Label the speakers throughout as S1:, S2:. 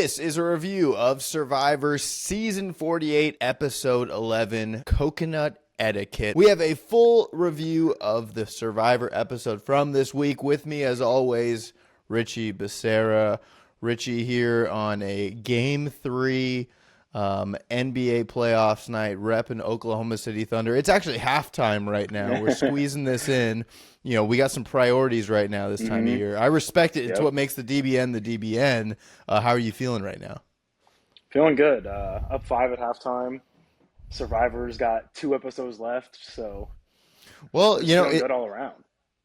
S1: This is a review of Survivor Season 48, Episode 11, Coconut Etiquette. We have a full review of the Survivor episode from this week. With me, as always, Richie Becerra. Richie here on a Game 3 NBA playoffs night, repping Oklahoma City Thunder. It's actually halftime right now. We're squeezing this in. You know, we got some priorities right now this time of year. I respect it. It's what makes the DBN the DBN. How are you feeling right now?
S2: Feeling good. Up 5 at halftime. Survivor's got 2 episodes left, so
S1: well, you know,
S2: good all around.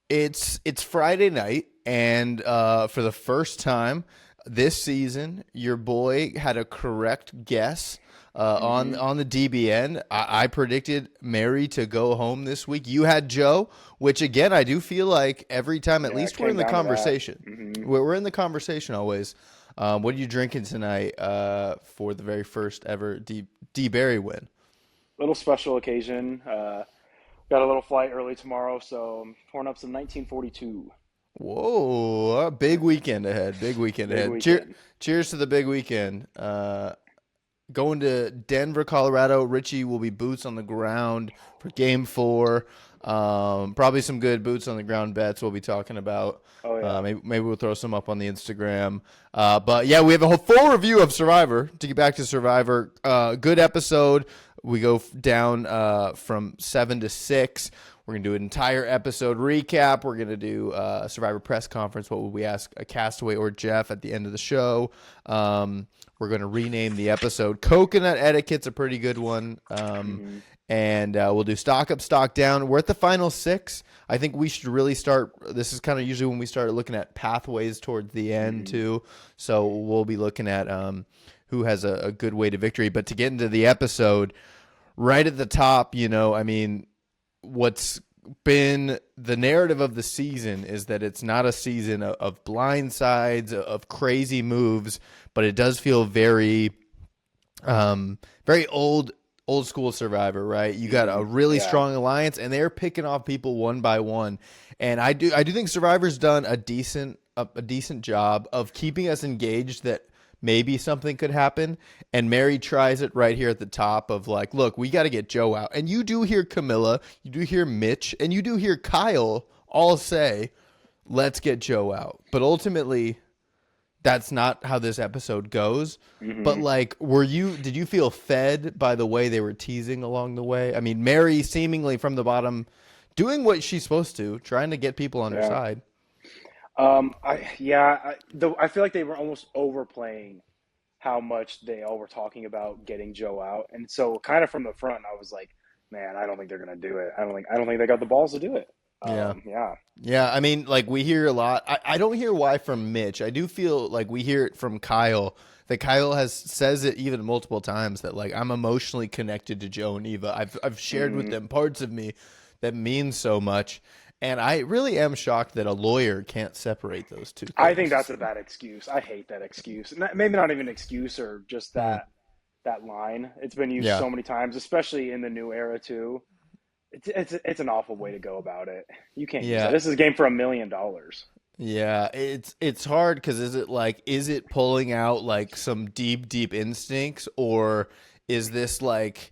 S1: It's Friday night, and for the first time this season, your boy had a correct guess on the DBN. I predicted Mary to go home this week. You had Joe, which again I do feel like every time at least we're in the conversation. We're in the conversation always. What are you drinking tonight for the very first ever D Berry win?
S2: Little special occasion. Got a little flight early tomorrow, so I'm pouring up some 1942.
S1: Whoa, big weekend ahead. Big weekend ahead. Cheers to the big weekend. Going to Denver, Colorado. Richie will be boots on the ground for Game 4. Probably some good boots on the ground bets we'll be talking about.
S2: Oh, yeah.
S1: Maybe we'll throw some up on the Instagram. But yeah, we have a whole full review of Survivor. To get back to Survivor, good episode. We go down from 7 to 6. We're going to do an entire episode recap. We're going to do a Survivor press conference. What would we ask a Castaway or Jeff at the end of the show? We're going to rename the episode. Coconut Etiquette's a pretty good one. And we'll do stock up, stock down. We're at the final 6. I think we should really start. This is kind of usually when we start looking at pathways towards the end, too. So we'll be looking at who has a good way to victory. But to get into the episode, right at the top, you know, I mean, what's been the narrative of the season is that it's not a season of blindsides, of crazy moves, but it does feel very, very old school Survivor, right? You got a really strong alliance, and they're picking off people one by one. And I do think Survivor's done a decent job of keeping us engaged that maybe something could happen. And Mary tries it right here at the top of like, look, we got to get Joe out. And you do hear Camilla, you do hear Mitch, and you do hear Kyle all say, let's get Joe out. But ultimately, that's not how this episode goes. But like, did you feel fed by the way they were teasing along the way? I mean, Mary seemingly from the bottom doing what she's supposed to, trying to get people on her side.
S2: I feel like they were almost overplaying how much they all were talking about getting Joe out. And so kind of from the front, I was like, man, I don't think they're going to do it. I don't think they got the balls to do it.
S1: Yeah. I mean, like we hear a lot. I don't hear why from Mitch. I do feel like we hear it from Kyle, that Kyle says it even multiple times that like, I'm emotionally connected to Joe and Eva. I've shared with them parts of me that mean so much. And I really am shocked that a lawyer can't separate those two things.
S2: I think that's a bad excuse. I hate that excuse. Maybe not even an excuse or just that line. It's been used so many times, especially in the new era too. It's an awful way to go about it. You can't use that. This is a game for $1 million.
S1: Yeah, it's hard because is it pulling out like some deep instincts, or is this like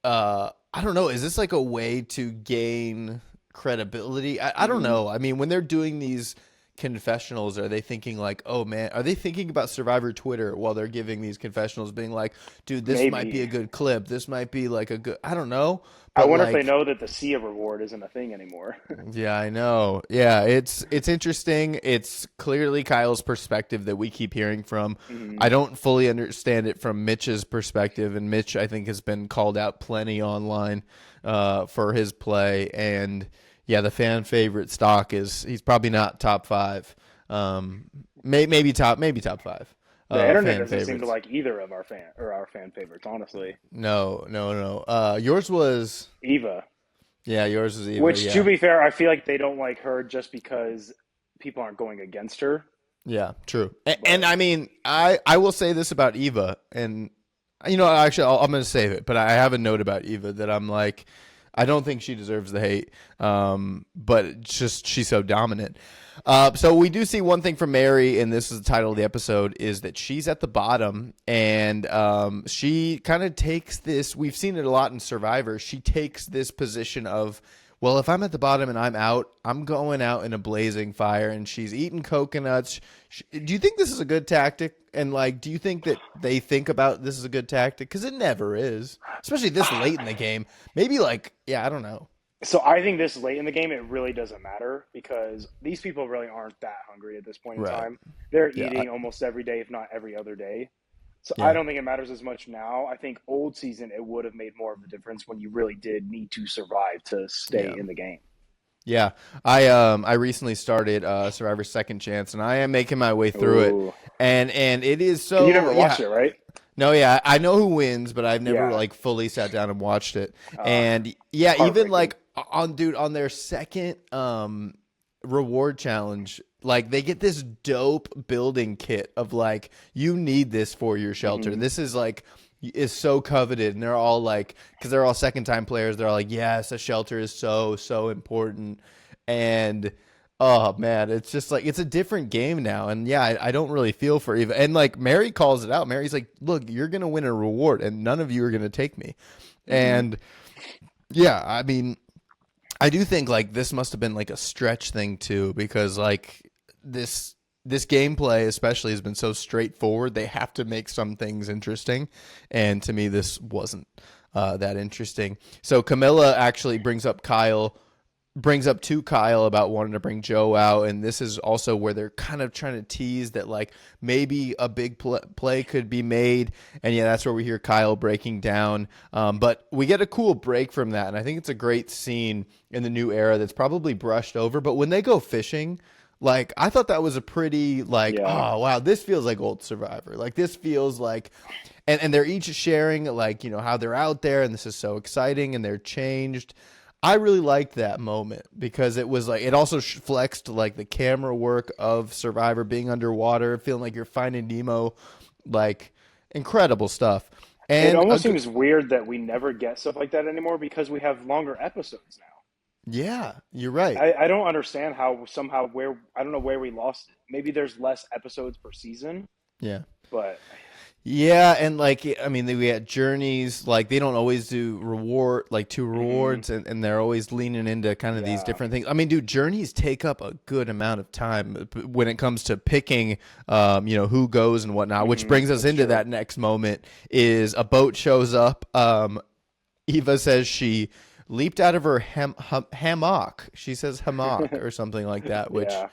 S1: I don't know, is this like a way to gain credibility? I don't know. I mean, when they're doing these confessionals, are they thinking like, oh man, are they thinking about Survivor Twitter while they're giving these confessionals, being like, dude, this might be a good clip, this might be like a good, I don't know.
S2: But I wonder if they know that the Sia reward isn't a thing anymore.
S1: Yeah, I know. Yeah, it's interesting. It's clearly Kyle's perspective that we keep hearing from. I don't fully understand it from Mitch's perspective, and Mitch, I think, has been called out plenty online for his play. And yeah, the fan favorite stock he's probably not top 5. Maybe top 5.
S2: The internet doesn't seem to like either of our fan favorites, honestly.
S1: No. Yours was
S2: Eva.
S1: Yeah, yours was Eva.
S2: Which, to be fair, I feel like they don't like her just because people aren't going against her.
S1: Yeah, true. And I mean, I will say this about Eva, and you know, actually, I'm going to save it, but I have a note about Eva that I'm like, I don't think she deserves the hate, but it's just she's so dominant. So we do see one thing from Mary, and this is the title of the episode, is that she's at the bottom, and she kind of takes this. We've seen it a lot in Survivor. She takes this position of, well, if I'm at the bottom and I'm out, I'm going out in a blazing fire, and she's eating coconuts. Do you think this is a good tactic? And, like, do you think that they think about this is a good tactic? Because it never is, especially this late in the game. Maybe, like, yeah, I don't know.
S2: So I think this late in the game, it really doesn't matter because these people really aren't that hungry at this point in
S1: Right.
S2: time. They're
S1: Yeah.
S2: eating almost every day, if not every other day. So I
S1: Yeah.
S2: don't think it matters as much now. I think old season, it would have made more of a difference when you really did need to survive to stay
S1: Yeah.
S2: in the game.
S1: Yeah, I recently started Survivor Second Chance, and I am making my way through
S2: Ooh.
S1: it, and it is so.
S2: And you never watched it, right?
S1: No, yeah, I know who wins, but I've never
S2: Yeah.
S1: like fully sat down and watched it. And yeah, even
S2: heartbreaking.
S1: like on their second reward challenge, like they get this dope building kit of like, you need this for your shelter.
S2: Mhm.
S1: This is like is so coveted, and they're all like, because they're all second time players, they're all like, yes, a shelter is so important. And oh man, it's just like it's a different game now. And yeah, I don't really feel for Eva. And like Mary calls it out. Mary's like, look, you're gonna win a reward, and none of you are gonna take me. And yeah, I mean, I do think like this must have been like a stretch thing too, because like this gameplay especially has been so straightforward. They have to make some things interesting, and to me, this wasn't that interesting. So Camilla actually brings up to Kyle about wanting to bring Joe out, and this is also where they're kind of trying to tease that like maybe a big play could be made, and yeah, that's where we hear Kyle breaking down. But we get a cool break from that, and I think it's a great scene in the new era that's probably brushed over. But when they go fishing, like I thought that was a pretty like,
S2: Yeah.
S1: oh wow, this feels like old Survivor. Like this feels like, and they're each sharing like, you know, how they're out there, and this is so exciting, and they're changed. I really liked that moment because it was like it also flexed like the camera work of Survivor being underwater, feeling like you're finding Nemo, like incredible stuff.
S2: It
S1: And
S2: almost seems weird that we never get stuff like that anymore because we have longer episodes now.
S1: yeah, you're right.
S2: I don't understand how somehow where I don't know where we lost it. Maybe there's less episodes per season,
S1: Yeah.
S2: but
S1: Yeah, and like I mean, we had journeys. Like they don't always do two rewards, and they're always leaning into kind of these
S2: yeah.
S1: different things. I mean, dude, journeys take up a good amount of time when it comes to picking, who goes and whatnot. Which brings us
S2: That's
S1: into
S2: true.
S1: that next moment: is a boat shows up. Eva says she leaped out of her hammock. She says hammock or something like that. Which,
S2: Yeah.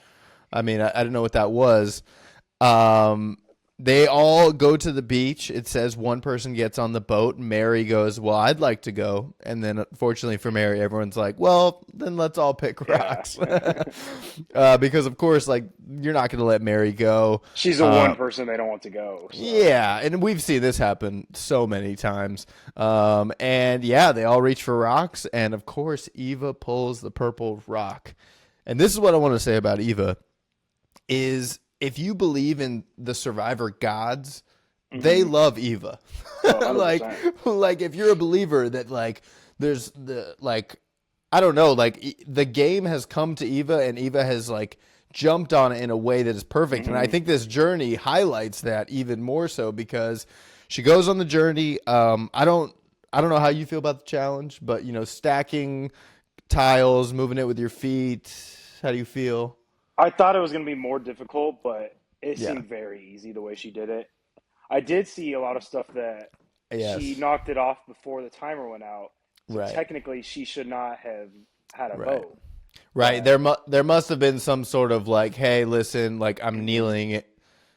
S1: I mean, I don't know what that was. They all go to the beach. It says one person gets on the boat. Mary goes, well, I'd like to go. And then unfortunately for Mary, everyone's like, well, then let's all pick rocks. Because of course, like you're not going to let Mary go.
S2: She's the one person they don't want to go. So.
S1: Yeah. And we've seen this happen so many times. And yeah, they all reach for rocks. And of course, Eva pulls the purple rock. And this is what I want to say about Eva is, if you believe in the Survivor gods, they love Eva.
S2: Oh,
S1: like if you're a believer that like there's the like I don't know, like the game has come to Eva and Eva has like jumped on it in a way that is perfect. And I think this journey highlights that even more so because she goes on the journey. I don't know how you feel about the challenge, but stacking tiles, moving it with your feet. How do you feel?
S2: I thought it was going to be more difficult, but it
S1: Yeah.
S2: seemed very easy the way she did it. I did see a lot of stuff that
S1: Yes.
S2: she knocked it off before the timer went out. So
S1: Right.
S2: technically, she should not have had a
S1: Right.
S2: vote.
S1: Right. There must have been some sort of like, hey, listen, like I'm kneeling,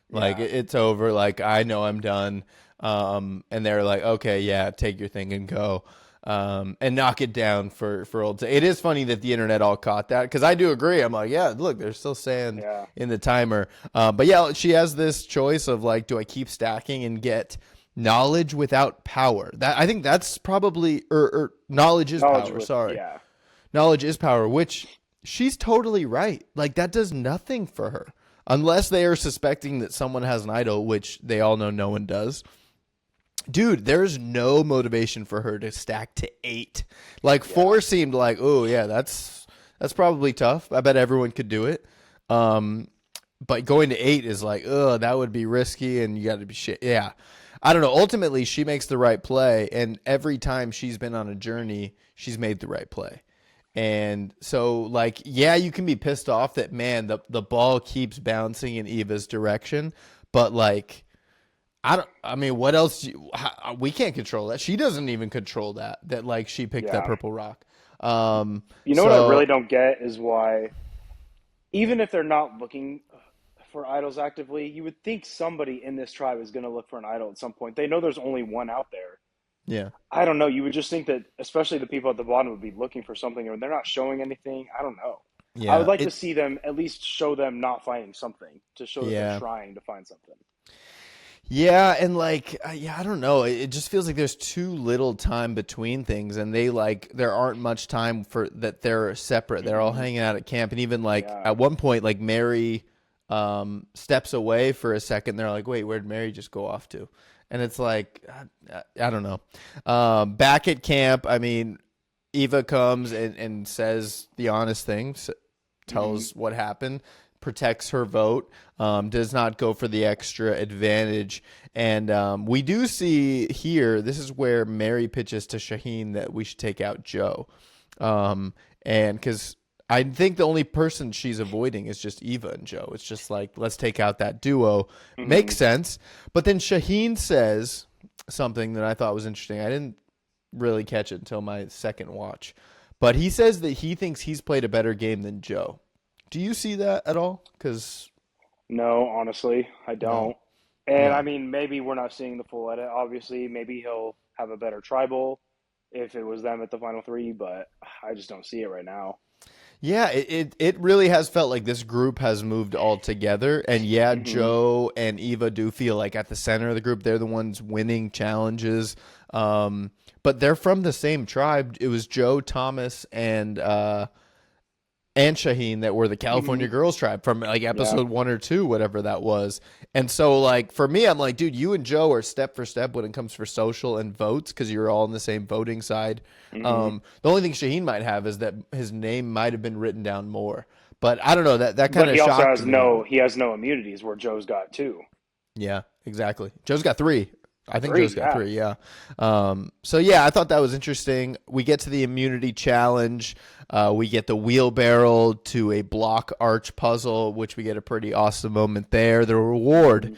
S1: like
S2: Yeah.
S1: it's over, like I know I'm done. And they're like, okay, yeah, take your thing and go. And knock it down for old. It is funny that the internet all caught that because I do agree. I'm like, yeah, look, there's still sand
S2: Yeah.
S1: in the timer. But yeah, she has this choice of like, do I keep stacking and get knowledge without power? That I think that's probably or knowledge is power. Sorry,
S2: Yeah.
S1: knowledge is power, which she's totally right. Like that does nothing for her unless they are suspecting that someone has an idol, which they all know no one does. Dude, there's no motivation for her to stack to 8. Like 4 seemed like, oh yeah, that's probably tough. I bet everyone could do it. But going to 8 is like, oh, that would be risky, and you got to be shit. Yeah, I don't know. Ultimately, she makes the right play, and every time she's been on a journey, she's made the right play. And so, like, yeah, you can be pissed off that, man, the ball keeps bouncing in Eva's direction, but like. I mean, what else? We can't control that. She doesn't even control that. That like she picked that purple rock.
S2: You know what I really don't get is why, even if they're not looking for idols actively, you would think somebody in this tribe is going to look for an idol at some point. They know there's only one out there.
S1: Yeah.
S2: I don't know. You would just think that, especially the people at the bottom, would be looking for something, or they're not showing anything. I don't know.
S1: Yeah.
S2: I would like to see them at least show them not finding something to show that they're trying to find something.
S1: Yeah, and like, I don't know. It just feels like there's too little time between things, and there aren't much time for that. They're separate. They're all hanging out at camp, and even like at one point, like Mary steps away for a second. They're like, wait, where'd Mary just go off to? And it's like, I don't know. Back at camp, I mean, Eva comes and says the honest thing, tells what happened. Protects her vote, does not go for the extra advantage. And we do see here, this is where Mary pitches to Shauhin that we should take out Joe. And because I think the only person she's avoiding is just Eva and Joe. It's just like, let's take out that duo. Makes sense. But then Shauhin says something that I thought was interesting. I didn't really catch it until my second watch. But he says that he thinks he's played a better game than Joe. Do you see that at all? Because
S2: no, honestly, I don't. And I mean, maybe we're not seeing the full edit. Obviously, maybe he'll have a better tribal if it was them at the final 3, but I just don't see it right now.
S1: Yeah, it really has felt like this group has moved all together. And yeah, Joe and Eva do feel like at the center of the group, they're the ones winning challenges. But they're from the same tribe. It was Joe, Thomas, and Shauhin that were the California Girls tribe from like episode 1 or 2, whatever that was. And so like for me, I'm like, dude, you and Joe are step for step when it comes for social and votes because you're all on the same voting side. The only thing Shauhin might have is that his name might have been written down more. But I don't know, that kind of shocked me.
S2: He has no immunities where Joe's got 2.
S1: Yeah, exactly. Joe's got 3. I think
S2: 3,
S1: Joe's got 3, yeah. So, yeah, I thought that was interesting. We get to the immunity challenge. We get the wheelbarrow to a block arch puzzle, which we get a pretty awesome moment there. The reward,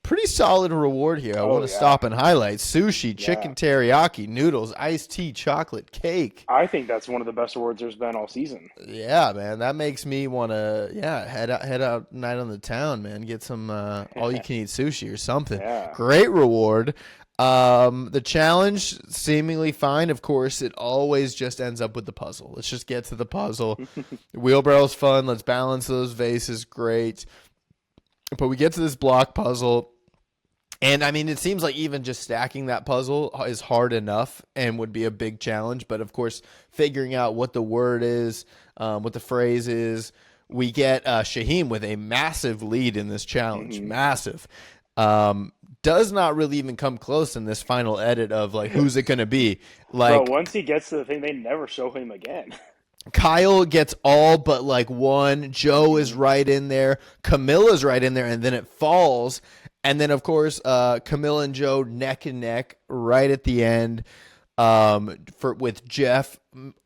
S1: pretty solid reward here. I want to stop and highlight sushi, chicken teriyaki, noodles, iced tea, chocolate, cake.
S2: I think that's one of the best awards there's been all season.
S1: Yeah, man, that makes me want to head out night on the town, man. Get some all you can eat sushi or something.
S2: Yeah.
S1: Great reward. The challenge seemingly fine. Of course, it always just ends up with the puzzle. Let's just get to the puzzle. The wheelbarrow's fun. Let's balance those vases. Great. But we get to this block puzzle, and I mean, it seems like even just stacking that puzzle is hard enough and would be a big challenge. But of course, figuring out what the word is, what the phrase is, we get Shauhin with a massive lead in this challenge. Massive. Does not really even come close in this final edit of like who's it gonna be. Like,
S2: bro, once he gets to the thing, they never show him again.
S1: Kyle gets all but like one. Joe is right in there. Camilla's right in there, and then it falls. And then, of course, Camilla and Joe neck and neck right at the end with Jeff.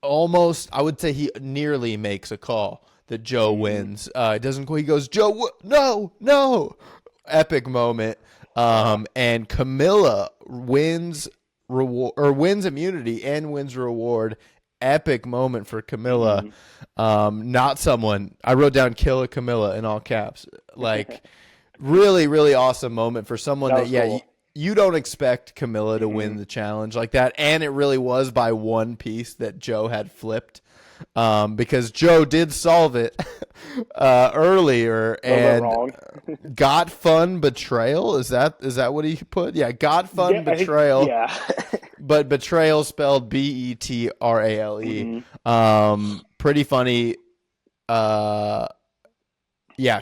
S1: Almost, I would say he nearly makes a call that Joe wins. He goes, Joe, no. Epic moment. And Camilla wins immunity and wins reward. Epic moment for Camilla. Not someone I wrote down kill a Camilla in all caps. Like really, really awesome moment for someone that cool. You don't expect Camilla to win the challenge like that. And it really was by one piece that Joe had flipped. Because Joe did solve it earlier and got fun betrayal. Is that what he put? Yeah, got fun betrayal. But betrayal spelled Betrale. Pretty funny.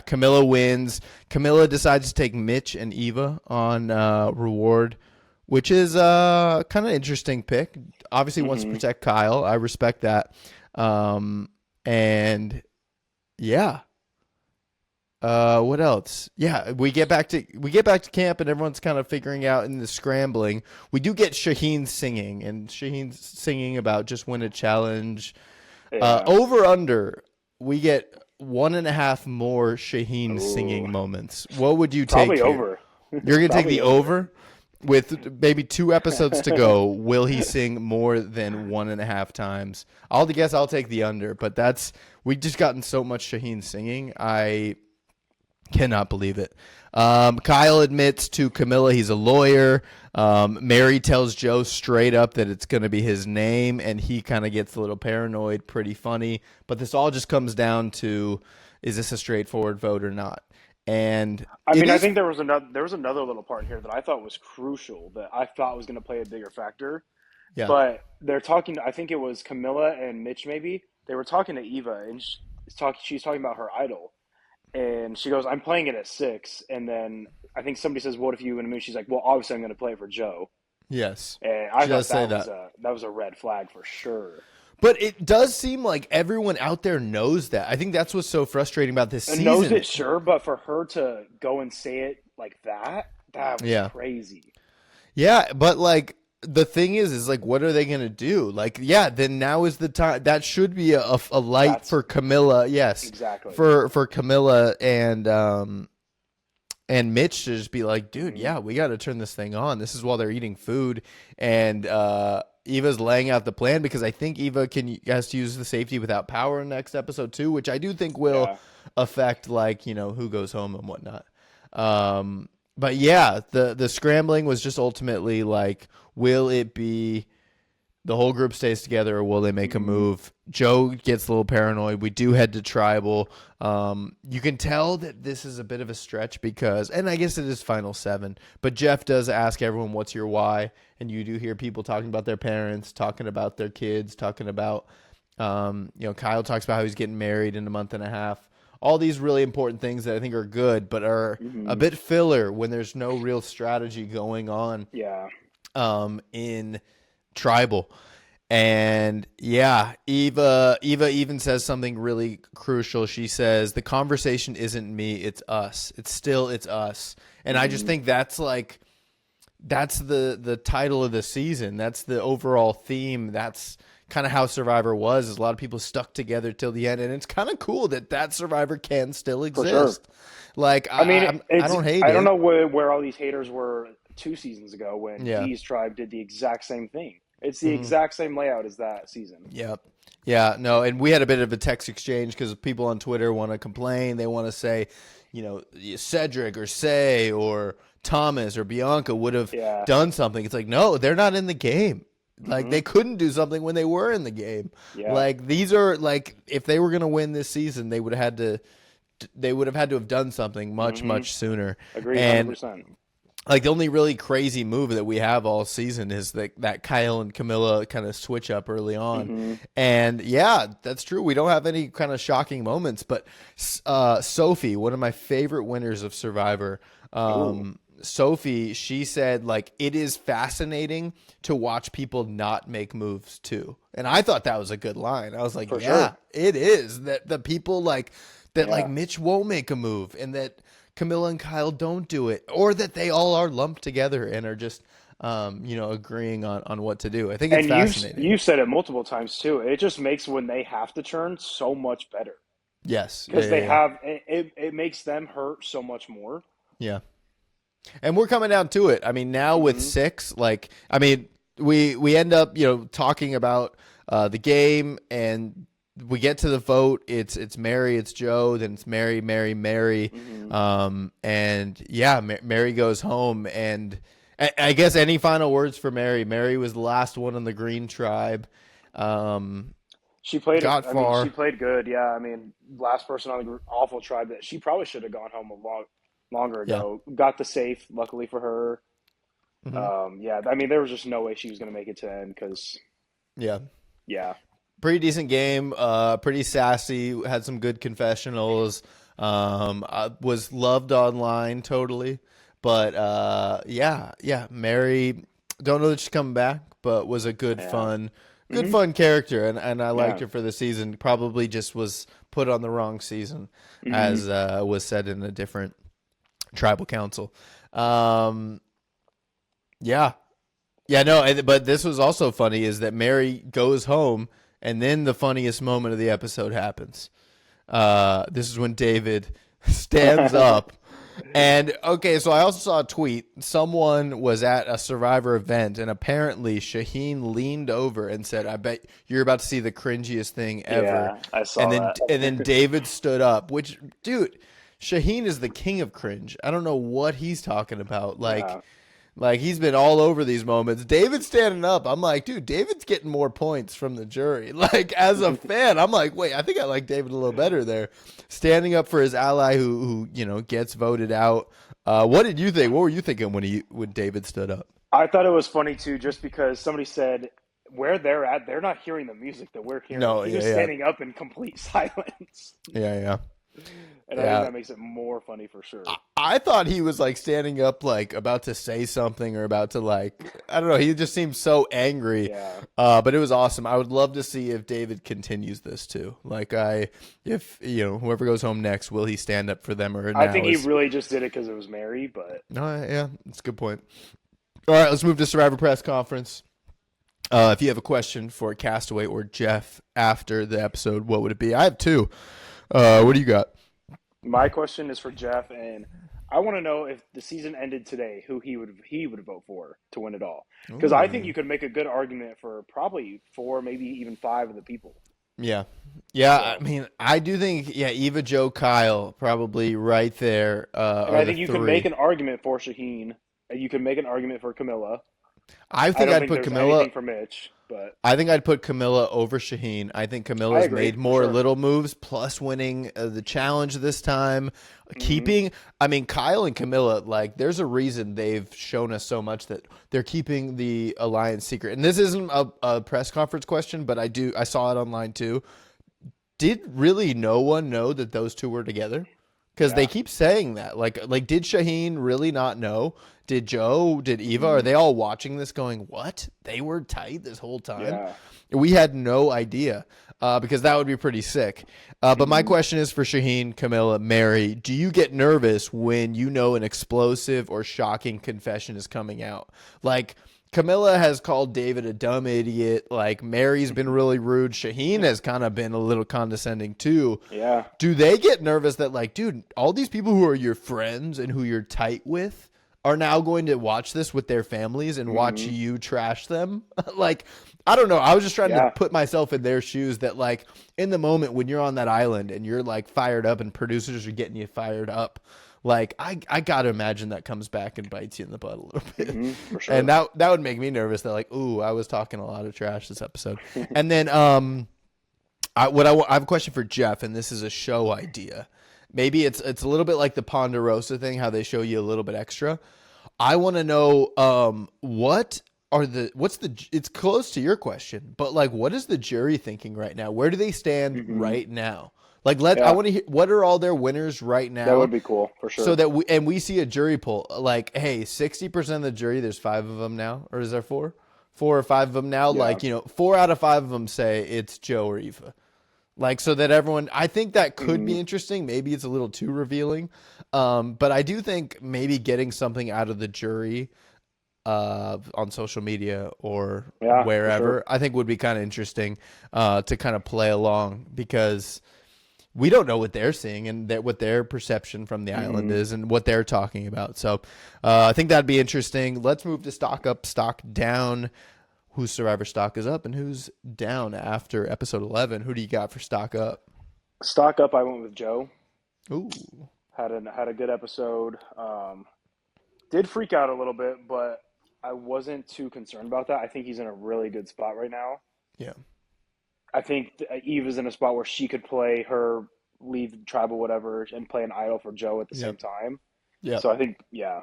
S1: Camilla wins. Camilla decides to take Mitch and Eva on reward which is kind of interesting pick. Obviously wants to protect Kyle. I respect that. And yeah. What else? Yeah, we get back to camp and everyone's kind of figuring out in the scrambling. We do get Shauhin singing, and Shauhin's singing about just win a challenge.
S2: Yeah.
S1: Over under, we get 1.5 more Shauhin singing moments. What would you take?
S2: Probably
S1: here?
S2: over.
S1: You're gonna take the over? With maybe 2 episodes to go, will he sing more than 1.5 times? I'll guess I'll take the under, but we just gotten so much Shauhin singing. I cannot believe it. Kyle admits to Camilla he's a lawyer. Mary tells Joe straight up that it's going to be his name, and he kind of gets a little paranoid. Pretty funny. But this all just comes down to, is this a straightforward vote or not? And
S2: I mean, I think there was another little part here that I thought was crucial that I thought was going to play a bigger factor.
S1: Yeah.
S2: But they're talking. I think it was Camilla and Mitch. Maybe they were talking to Eva, and she's talking about her idol. And she goes, I'm playing it at 6. And then I think somebody says, what if you win a move? She's like, well, obviously I'm going to play it for Joe.
S1: Yes.
S2: And I thought that was a red flag for sure.
S1: But it does seem like everyone out there knows that. I think that's what's so frustrating about this season.
S2: Knows it, sure, but for her to go and say it like that was crazy.
S1: Yeah, but like the thing is like, what are they going to do? Like, yeah, then now is the time. That should be a light for Camilla. Yes,
S2: exactly.
S1: For Camilla and Mitch to just be like, dude, yeah, we got to turn this thing on. This is while they're eating food, and Eva's laying out the plan because I think Eva has to use the safety without power in the next episode too, which I do think will affect like who goes home and whatnot. But yeah, the scrambling was just ultimately like, will it be the whole group stays together or will they make a move? Joe gets a little paranoid. We do head to tribal. You can tell that this is a bit of a stretch because, and I guess it is final 7, but Jeff does ask everyone, what's your why? And you do hear people talking about their parents, talking about their kids, talking about, Kyle talks about how he's getting married in a month and a half. All these really important things that I think are good, but are a bit filler when there's no real strategy going on.
S2: Yeah.
S1: In tribal. And yeah, Eva even says something really crucial. She says, the conversation isn't me, it's us. It's us. And I just think that's the title of the season. That's the overall theme. That's kind of how Survivor was. Is a lot of people stuck together till the end, and it's kind of cool that Survivor can still exist. Sure. Like, I mean, I don't hate it.
S2: I don't know where all these haters were 2 seasons ago when Dee's tribe did the exact same thing. It's the exact same layout as that season.
S1: Yep. Yeah, no, and we had a bit of a text exchange because people on Twitter want to complain. They want to say, Cedric or Say or Thomas or Bianca would have done something. It's like, no, they're not in the game. Like, they couldn't do something when they were in the game. Yeah. Like, these are, like, if they were going to win this season, they would have had to have done something much sooner.
S2: Agreed,
S1: and
S2: 100%.
S1: Like, the only really crazy move that we have all season is that Kyle and Camilla kind of switch up early on. And, yeah, that's true. We don't have any kind of shocking moments. But Sophie, one of my favorite winners of Survivor, Sophie, she said, like, it is fascinating to watch people not make moves too. And I thought that was a good line. I was like, sure. It is. That the people like Mitch won't make a move and that Camilla and Kyle don't do it, or that they all are lumped together and are just agreeing on what to do. I think it's fascinating.
S2: You said it multiple times too. It just makes when they have to turn so much better.
S1: Yes.
S2: Because it makes them hurt so much more.
S1: Yeah. And we're coming down to it. I mean, now with 6, we end up, talking about the game, and we get to the vote. It's Mary, it's Joe, then it's Mary. And yeah, Mary goes home, and I guess any final words for Mary? Mary was the last one in the Green Tribe.
S2: She played far. She played good. Yeah. I mean, last person on the awful tribe that she probably should have gone home longer ago. Yeah. Got the safe, luckily for her. I mean, there was just no way she was going to make it to end because
S1: pretty decent game, pretty sassy, had some good confessionals, was loved online totally, but Mary Don't know that she's coming back, but was a good,
S2: Yeah.
S1: fun character, and I liked
S2: Yeah.
S1: her for the season. Probably just was put on the wrong season,
S2: Hmm.
S1: as was said in a different tribal council. Um, yeah, yeah, no, but this was also funny is that Mary goes home, and then the funniest moment of the episode happens. This is when David stands up. And okay, so I also saw a tweet. Someone was at a Survivor event, and apparently Shauhin leaned over and said, "I bet you're about to see the cringiest thing ever."
S2: Yeah, I saw that.
S1: And then David stood up. Which, dude, Shauhin is the king of cringe. I don't know what he's talking about.
S2: Yeah.
S1: Like he's been all over these moments. David's standing up. I'm like, dude, David's getting more points from the jury. Like as a fan, I'm like, wait, I think I like David a little better there. Standing up for his ally who gets voted out. What did you think? What were you thinking when David stood up?
S2: I thought it was funny too, just because somebody said where they're at, they're not hearing the music that we're hearing.
S1: No,
S2: He's
S1: yeah,
S2: just
S1: yeah.
S2: standing up in complete silence.
S1: Yeah, yeah.
S2: And I think
S1: Yeah.
S2: that makes it more funny for sure.
S1: I thought he was like standing up, like about to say something or about to like, I don't know. He just seemed so angry.
S2: Yeah.
S1: But it was awesome. I would love to see if David continues this too. Like if whoever goes home next, will he stand up for them or
S2: I
S1: now
S2: think he
S1: is-
S2: really just did it because it was Mary, but
S1: No, yeah, it's a good point. All right, let's move to Survivor press conference. If you have a question for Castaway or Jeff after the episode, what would it be? I have two. What do you got?
S2: my question is for Jeff, and I want to know if the season ended today, who he would vote for to win it all. Because I think
S1: Ooh.
S2: you could make a good argument for probably four, maybe even five of the people.
S1: Yeah. Yeah,
S2: So,
S1: I mean, I do think, Eva, Joe, Kyle, probably right there
S2: and
S1: are
S2: I
S1: the
S2: think you could make
S1: three.
S2: an argument for Shaheen. And you could make an argument for Camilla.
S1: I
S2: I
S1: think
S2: don't
S1: I'd
S2: think
S1: put
S2: there's
S1: Camilla.
S2: anything for Mitch, but
S1: I think I'd put Camilla over Shaheen. I think
S2: I
S1: Camilla's
S2: agree
S1: made
S2: for
S1: more
S2: sure.
S1: little moves, plus winning the challenge this time.
S2: Hmm.
S1: I mean, Kyle and Camilla, like, there's a reason they've shown us so much that they're keeping the alliance secret. And this isn't a press conference question, but I saw it online too. Did really no one know that those two were together? Because they
S2: Yeah.
S1: keep saying that. Like, did Shaheen really not know? Did Joe? Did Eva? Are
S2: Hmm.
S1: they all watching this going, what? They were tight this whole time?
S2: Yeah.
S1: We had no idea because that would be pretty sick. But my
S2: Hmm.
S1: question is for Shaheen, Camilla, Mary. Do you get nervous when you know an explosive or shocking confession is coming out? Like, Camilla has called David a dumb idiot. Like, Mary's been really rude. Shaheen has kind of been a little condescending too.
S2: Yeah.
S1: Do they get nervous that, like, dude, all these people who are your friends and who you're tight with are now going to watch this with their families and watch
S2: Hmm.
S1: you trash them? Like, I don't know. I was just trying to
S2: Yeah.
S1: put myself in their shoes that, like, in the moment when you're on that island and you're, like, fired up and producers are getting you fired up, like, I got to imagine that comes back and bites you in the butt a little bit.
S2: Hmm. For
S1: And
S2: sure.
S1: that would make me nervous that, like, ooh, I was talking a lot of trash this episode. And then, I have a question for Jeff, and this is a show idea. Maybe it's a little bit like the Ponderosa thing, how they show you a little bit extra. I want to know it's close to your question, but like what is the jury thinking right now? Where do they stand
S2: Hmm.
S1: right now? Like I
S2: Yeah.
S1: want to hear what are all their winners right
S2: That
S1: now
S2: would be cool for sure.
S1: so that we see a jury poll like, hey, 60% of the jury, there's 5 of them now, or is there 4? 4 or 5 of them now,
S2: Yeah.
S1: like, 4 out of 5 of them say it's Joe or Eva. Like, so that everyone, I think that could be
S2: Hmm.
S1: interesting. Maybe it's a little too revealing. But I do think maybe getting something out of the jury on social media or
S2: Yeah. For
S1: wherever,
S2: sure.
S1: I think would be kind of interesting to kind of play along because we don't know what they're seeing and what their perception from the island
S2: Hmm.
S1: is and what they're talking about. So I think that'd be interesting. Let's move to stock up, stock down. Whose Survivor stock is up and who's down after episode 11? Who do you got for stock up?
S2: Stock up. I went with Joe.
S1: Ooh,
S2: Had a good episode. Did freak out a little bit, but I wasn't too concerned about that. I think he's in a really good spot right now.
S1: yeah,
S2: I think Eve is in a spot where she could play her lead tribe or whatever and play an idol for Joe at the
S1: yep,
S2: same time.
S1: yep.
S2: So I think, yeah.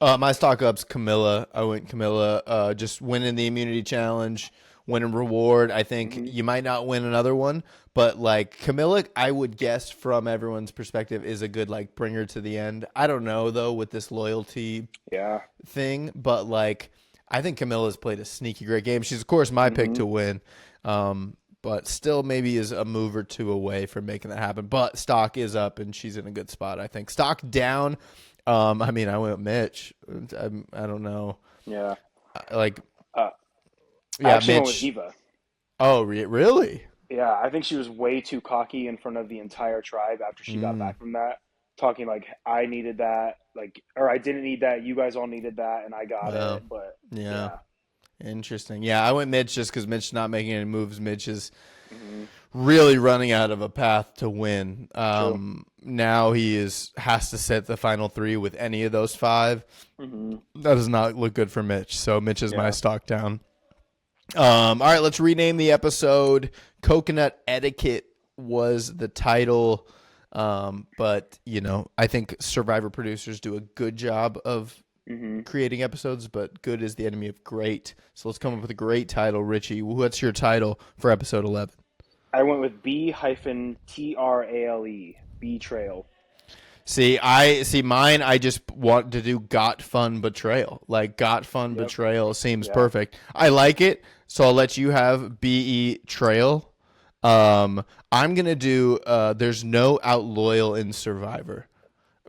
S1: My stock up's Camilla. I went Camilla. Just winning the immunity challenge, winning reward. I think
S2: Hmm.
S1: you might not win another one, but like Camilla, I would guess from everyone's perspective is a good like bringer to the end. I don't know though with this loyalty
S2: Yeah.
S1: thing, but like I think Camilla's played a sneaky great game. She's, of course, my pick to win, but still maybe is a move or two away from making that happen. But stock is up, and she's in a good spot, I think. Stock down. I mean, I went with Mitch. I don't know.
S2: Yeah.
S1: Like,
S2: I
S1: yeah,
S2: actually
S1: Mitch.
S2: went with Eva.
S1: Oh, really?
S2: Yeah, I think she was way too cocky in front of the entire tribe after she got back from that, talking like I needed that, like, or I didn't need that. You guys all needed that, and I got it. But
S1: yeah. Interesting. Yeah, I went Mitch just because Mitch is not making any moves. Mitch is really running out of a path to win. Now he has to set the final 3 with any of those 5. That does not look good for Mitch. So Mitch is my stock down. All right, let's rename the episode. Coconut Etiquette was the title. But, you know, I think Survivor producers do a good job of creating episodes, but good is the enemy of great. So let's come up with a great title. Richie, what's your title for episode 11?
S2: I went with B-Trale, Betrayal.
S1: See, mine. I just want to do Got Fun Betrayal. Like Got Fun Betrayal seems perfect. I like it. So I'll let you have BE Trail. I'm gonna do There's No Out Loyal in Survivor.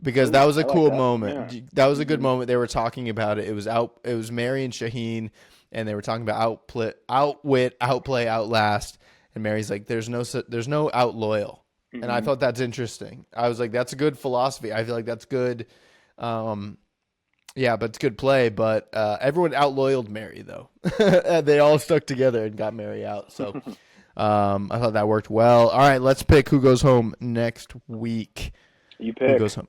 S1: Because that was a cool moment. Yeah. That was a good moment. They were talking about it. It was Mary and Shauhin, and they were talking about outwit, outplay, outlast. And Mary's like, there's no out loyal. And I thought that's interesting. I was like, that's a good philosophy. I feel like that's good. Yeah, but it's good play. But everyone out loyaled Mary though. They all stuck together and got Mary out. So I thought that worked well. All right, let's pick who goes home next week.
S2: You pick.
S1: Who goes home?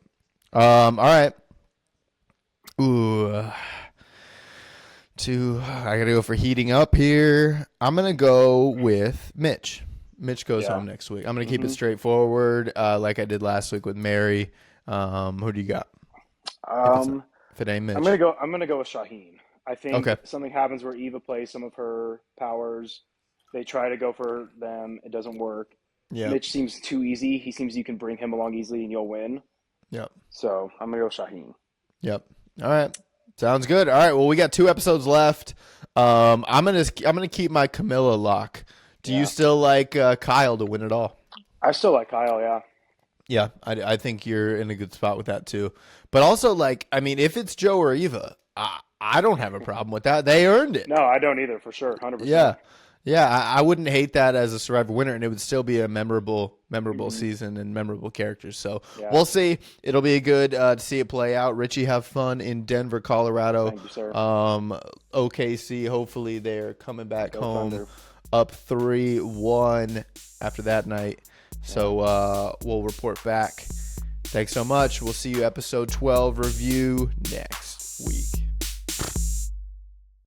S1: All right. Ooh. I gotta go for heating up here. I'm gonna go with Mitch. Mitch goes home next week. I'm gonna keep it straightforward, like I did last week with Mary. Who do you got? If it ain't Mitch,
S2: I'm gonna go with Shauhin. I think something happens where Eva plays some of her powers. They try to go for them. It doesn't work. Yeah. Mitch seems too easy. He seems you can bring him along easily and you'll win.
S1: Yep.
S2: So I'm gonna go Shauhin.
S1: Yep. All right. Sounds good. All right. Well, we got 2 episodes left. I'm gonna keep my Camilla lock. Do you still like Kyle to win it all?
S2: I still like Kyle. Yeah.
S1: Yeah. I think you're in a good spot with that too. But also, like, I mean, if it's Joe or Eva, I don't have a problem with that. They earned it.
S2: No, I don't either. For sure. 100%.
S1: Yeah. Yeah, I wouldn't hate that as a Survivor winner, and it would still be a memorable season and memorable characters. So we'll see. It'll be good to see it play out. Richie, have fun in Denver, Colorado.
S2: Thank you, sir.
S1: OKC, hopefully they're coming back home
S2: Thunder.
S1: Up 3-1 after that night. So we'll report back. Thanks so much. We'll see you episode 12 review next.